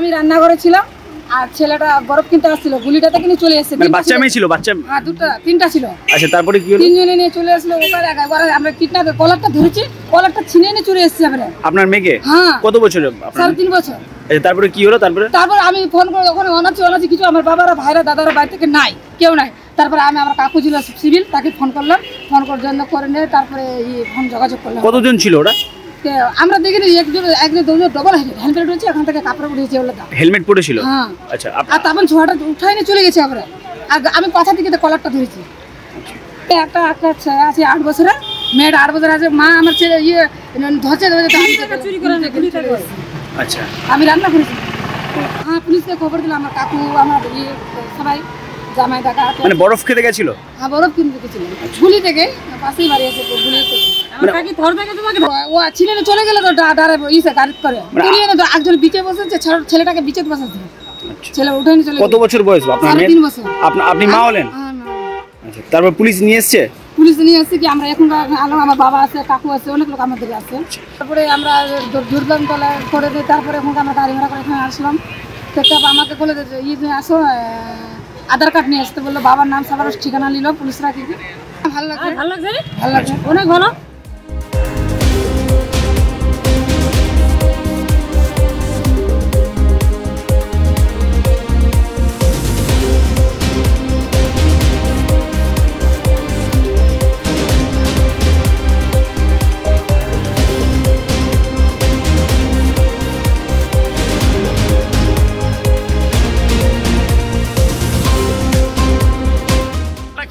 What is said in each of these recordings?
আমি রান্নাঘরে ছিলাম আর ছেলেটা বরফ কিনতে আসছিল, গুলিটাতে কিনে চলে এসেছে। মানে বাচ্চা মেয়ে ছিল? বাচ্চা হ্যাঁ, তিনটা ছিল। আচ্ছা, তারপরে কি হলো? তিনজনে নিয়ে চলে আসলো। ওখানে একবারে আমরা কিডন্যাপের কলারটা ধরেছি, কলারটা ছিনিয়ে নিয়ে চলে এসেছি আমরা। আপনার মেয়েকে? হ্যাঁ। কত বছর? 3.5 বছর। তারপরে কি হলো? তারপরে আমি ফোন করে ওখানে অনাচি কিছু আমার বাবারা ভাইরা দাদারা বাড়ি থেকে নাই, কেউ নাই। তারপরে আমি আমার কাকু ছিল সিভিল, তাকে ফোন করলাম, ফোন করার জন্য করে নিয়ে তারপরে ফোন যোগাযোগ করলাম। কতজন ছিল ওরা? আমরা দেখিনি, একজন দুজন ডবল হেলমেট রয়েছে, এখান থেকে কাপড় উঠেছে। হেলমেট পরেছিল? হ্যাঁ। আচ্ছা, আর তারপর ছোঁয়াটা উঠাই নিয়ে চলে গেছে। আমরা আর আমি পাথা থেকে কলারটা ধরেছি। একটা আছে 8 বছরের, মেয়েটা 8 বছর আছে। মা আমার ছেলে ধরছে চুরি করে। আচ্ছা, আমি রান্না করেছি। হ্যাঁ, পুলিশকে খবর দিলাম। আমার কাকু, আমার সবাই, জামাই দাদা। মানে বরফ খেতে গেছিল? হ্যাঁ, বরফ কিনতে গেছিল গুলি থেকে, পাশেই বাড়ি আছে গুলি থেকে। ও ছিনে চলে গেল তো ডারে গাড়ি করে একজন বিচে বসেছে, ছেলেটাকে বিচে বসেছে। ছেলে উঠে নিয়ে চলে। কত বছর বয়স আপনার? 3.5 বছর। আপনি মা হলেন? আচ্ছা, তারপর পুলিশ নিয়ে এসছে? পুলিশ নিয়ে এসছে কি আমরা এখন আলো, আমার বাবা আছে, কাকু আছে, অনেক লোক আমাদের আছে। তারপরে আমরা দুর্গম তলা করে দিই। তারপরে এখন আমরা গাড়ি ভাড়া করে এখানে আসলাম। আমাকে বলে আসো, আধার কার্ড নিয়ে আসতে বললো। বাবার নাম সবার ঠিকানা নিল পুলিশরা। কি ভালো লাগছে, ভালো লাগছে, অনেক ভালো।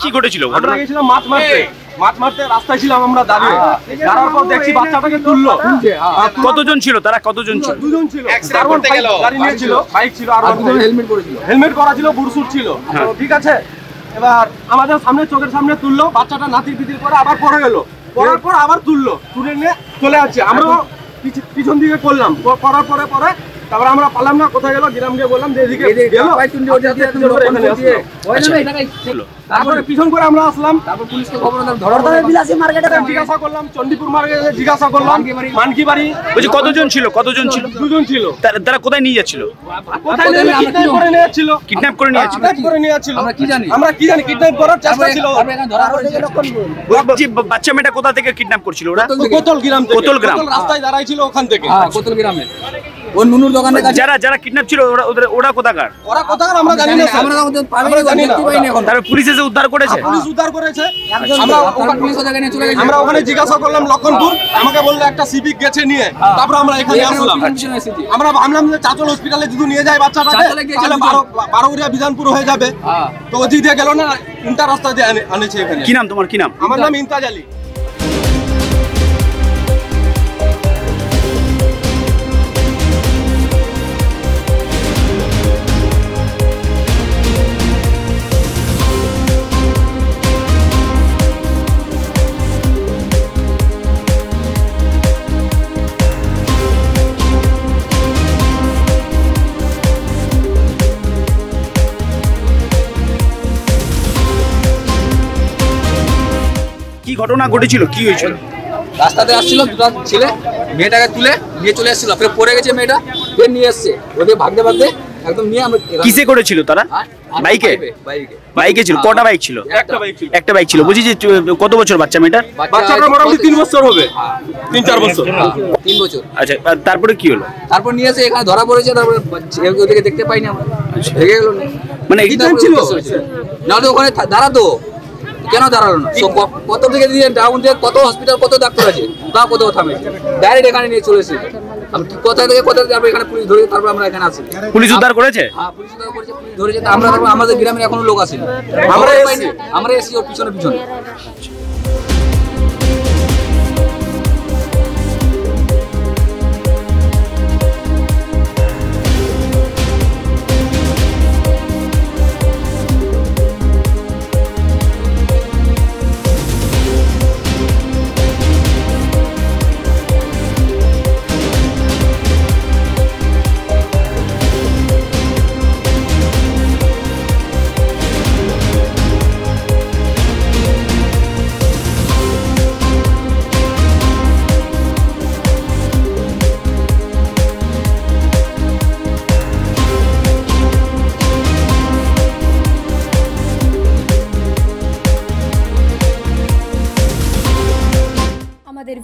কি ঘটেছিল? আমরা গেছিলাম মাছ মারতে রাস্তায় ছিলাম আমরা দাঁড়িয়ে। দাঁড়ার পর দেখছি বাচ্চাটাকে তুললো। কতজন ছিল তারা? কতজন ছিল? দুজন ছিল। গাড়ি নিয়েছিল, বাইক ছিল, আর হেলমেট করা ছিল, বুটসুট ছিল। ঠিক আছে, এবার আমাদের সামনে, চোখের সামনে তুললো। বাচ্চাটা নাতির পিতির করে আবার পড়ে গেল। পড়ার পর আবার তুললো, তুলে নিয়ে চলে যাচ্ছে। আমরা পিছন দিকে করলাম, করার পরে তারপর আমরা পালাম না। কোথায় গেল? গ্রাম গিয়ে বললাম যে এদিকে গেল। তারপরে পিছন করে আমরা আসলাম। তারপর পুলিশকে খবর দিলাম, জিজ্ঞাসা করলাম, চণ্ডীপুর মার্কেটে জিজ্ঞাসা করলাম, মানকি বাড়ি। বলছি কতজন ছিল? দুজন ছিল। তারা কোথায় নিয়ে যাচ্ছিল? কোথায় কিডন্যাপ করে নিয়ে যাচ্ছিল? কিডন্যাপ করে নিয়ে যাচ্ছিল? আমরা কি জানি কিডন্যাপ করার চেষ্টা ছিল। বাচ্চা মেয়েটা কোথা থেকে কিডন্যাপ করছিল ওরা? কোতল গ্রাম। রাস্তায় দাঁড়াই ছিল ওখান থেকে। কোতল গ্রামে ওর নুনুর দোকানে যারা কিডন্যাপ ছিল ওরা কোথাকার? আমরা জানি না। তারপর পুলিশ এসে উদ্ধার করেছে? পুলিশ উদ্ধার করেছে। আমরা ওখানে জিজ্ঞাসা করলাম লক্ষণপুর, আমাকে বললো একটা সিভিক গেছে নিয়ে। তারপর আমরা এখানে আসলাম। আমরা ভাবলাম যে চাচল হসপিটালে যদি নিয়ে যায় বাচ্চাটাকে তাহলে 12 বিধানপুর হয়ে যাবে। তো ওদিক দিয়ে গেল না, ইন্টার রাস্তা দিয়ে আনেছে এখানে। কি নাম তোমার? কি নাম? আমার নাম ইমতাজ আলী। কি ঘটনা ঘটেছিল? কি হয়েছিল? রাস্তাতে আসছিল দুটো ছেলে, মেয়েটাকে তুলে নিয়ে চলে আসছিল। ফের পড়ে গেছে মেয়েটা, ফের নিয়ে এসছে। ওদের ভাগতে একদম নিয়ে আমরা। কিসে করেছিল তারা? বাইকে ছিল? কটা বাইক ছিল? একটা বাইক ছিল। বুঝি যে কত বছর বাচ্চা মেয়েটার? বাচ্চাটা মোটামুটি 3 বছর হবে, 3-4 বছর। 3 বছর। আচ্ছা, তারপরে কি হলো? তারপর নিয়ে এসে এখানে ধরা পড়েছে। তারপরে ওদেরকে দেখতে পাইনি আমরা, ভেঙে গেল। মানে ছিল না, ওখানে দাঁড়াতো। কেন দাঁড়ালো না? কত থেকে দিয়ে ডাউন দিয়ে কত হসপিটাল, কত ডাক্তার আছে, তা কোথাও থামেছে। ডাইরেক্ট এখানে নিয়ে চলে এসেছে। কোথায় থেকে কোথায় যাবো, এখানে পুলিশ ধরে তারপর আমরা এখানে আসি। পুলিশ উদ্ধার করেছে? হ্যাঁ, পুলিশ উদ্ধার করেছে, পুলিশ ধরেছে। আমরা আমাদের গ্রামের এখনো লোক আসেনি, আমরা এসেছি ওর পিছনে।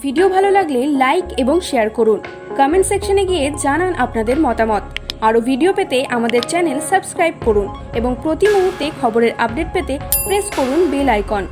ভিডিও ভালো লাগলে লাইক এবং শেয়ার করুন। কমেন্ট সেকশনে গিয়ে জানান আপনাদের মতামত। আরও ভিডিও পেতে আমাদের চ্যানেল সাবস্ক্রাইব করুন এবং প্রতি মুহূর্তে খবরের আপডেট পেতে প্রেস করুন বেল আইকন।